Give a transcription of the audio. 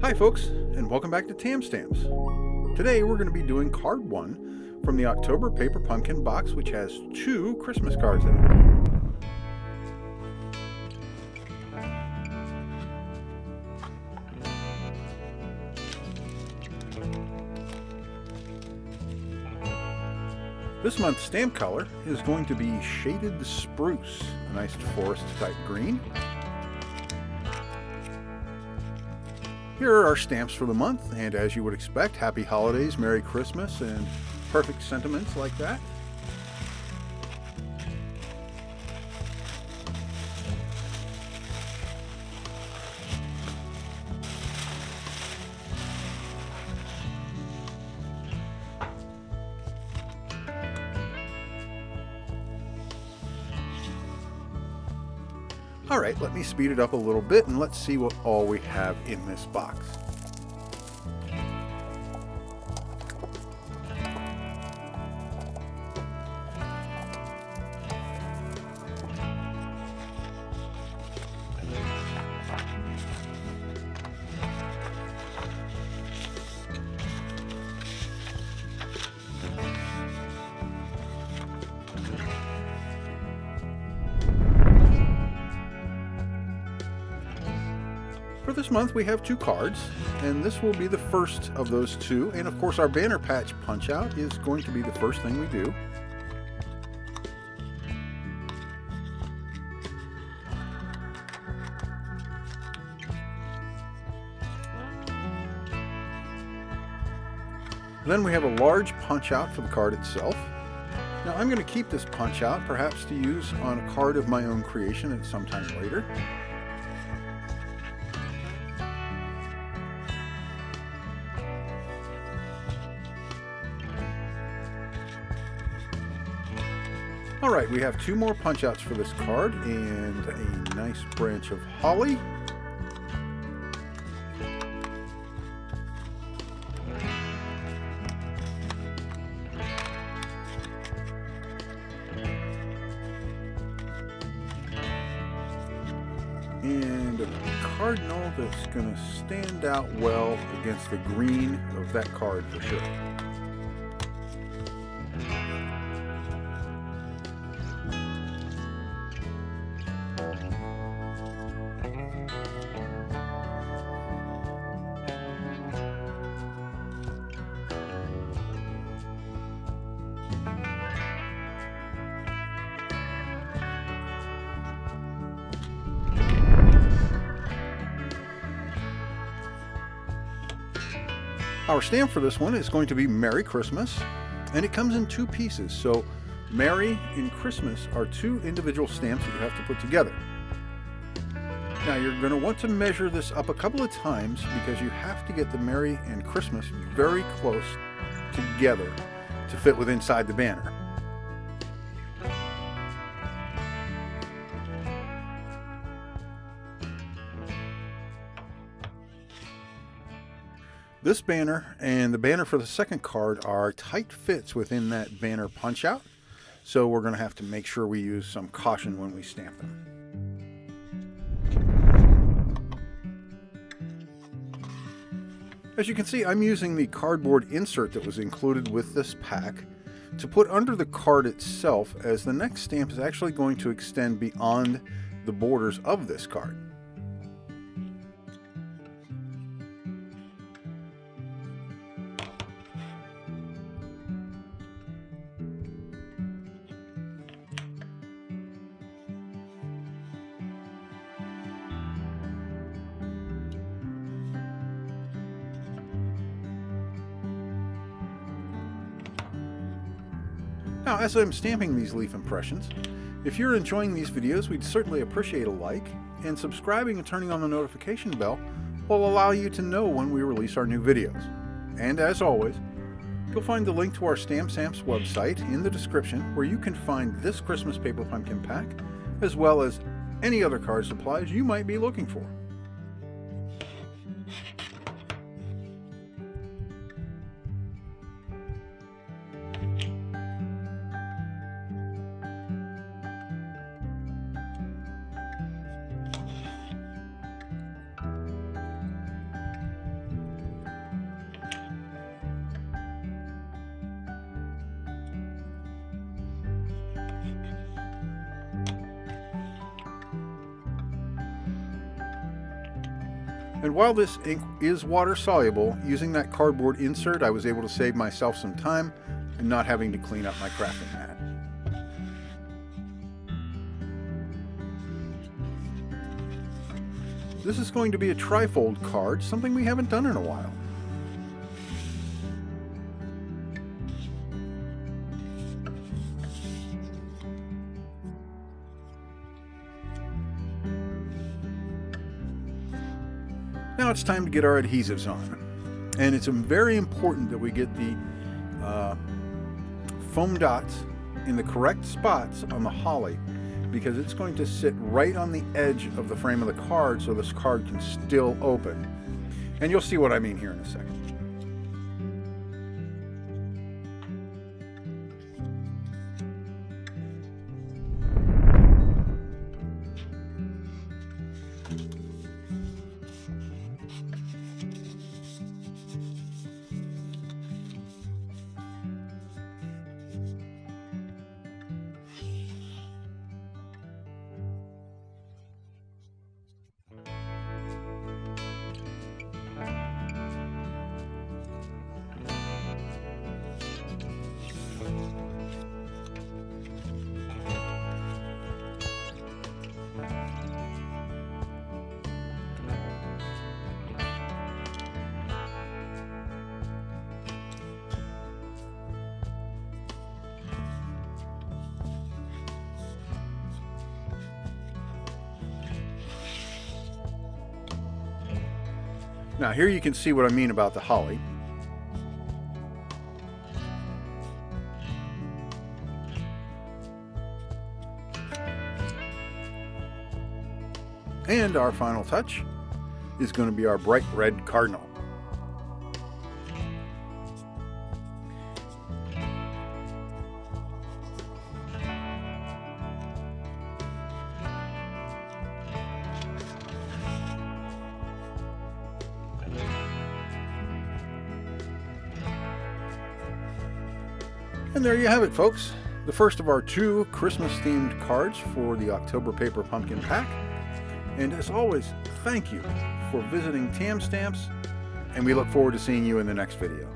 Hi folks, and welcome back to Tam Stamps. Today we're going to be doing card 1 from the October Paper Pumpkin box, which has 2 Christmas cards in it. This month's stamp color is going to be Shaded Spruce, a nice forest type green. Here are our stamps for the month, and as you would expect, Happy Holidays, Merry Christmas, and perfect sentiments like that. Alright, let me speed it up a little bit and let's see what all we have in this box. For this month we have 2 cards, and this will be the first of those 2, and of course our banner patch punch out is going to be the first thing we do. Then we have a large punch out for the card itself. Now I'm going to keep this punch out, perhaps to use on a card of my own creation at some time later. Alright, we have 2 more punch outs for this card and a nice branch of holly. And a cardinal that's going to stand out well against the green of that card for sure. Our stamp for this one is going to be Merry Christmas, and it comes in 2 pieces. So Merry and Christmas are 2 individual stamps that you have to put together. Now you're going to want to measure this up a couple of times because you have to get the Merry and Christmas very close together to fit with inside the banner. This banner and the banner for the second card are tight fits within that banner punch out, so we're going to have to make sure we use some caution when we stamp them. As you can see, I'm using the cardboard insert that was included with this pack to put under the card itself, as the next stamp is actually going to extend beyond the borders of this card. Now, as I'm stamping these leaf impressions, if you're enjoying these videos, we'd certainly appreciate a like, and subscribing and turning on the notification bell will allow you to know when we release our new videos. And as always, you'll find the link to our Stamp Stamps website in the description, where you can find this Christmas Paper Pumpkin pack, as well as any other card supplies you might be looking for. And while this ink is water soluble, using that cardboard insert I was able to save myself some time and not having to clean up my crafting mat. This is going to be a trifold card, something we haven't done in a while. Now it's time to get our adhesives on. And it's very important that we get the foam dots in the correct spots on the holly, because it's going to sit right on the edge of the frame of the card so this card can still open. And you'll see what I mean here in a second. Now here you can see what I mean about the holly. And our final touch is going to be our bright red cardinal. And there you have it, folks. The first of our 2 Christmas-themed cards for the October Paper Pumpkin Pack. And as always, thank you for visiting Tam Stamps, and we look forward to seeing you in the next video.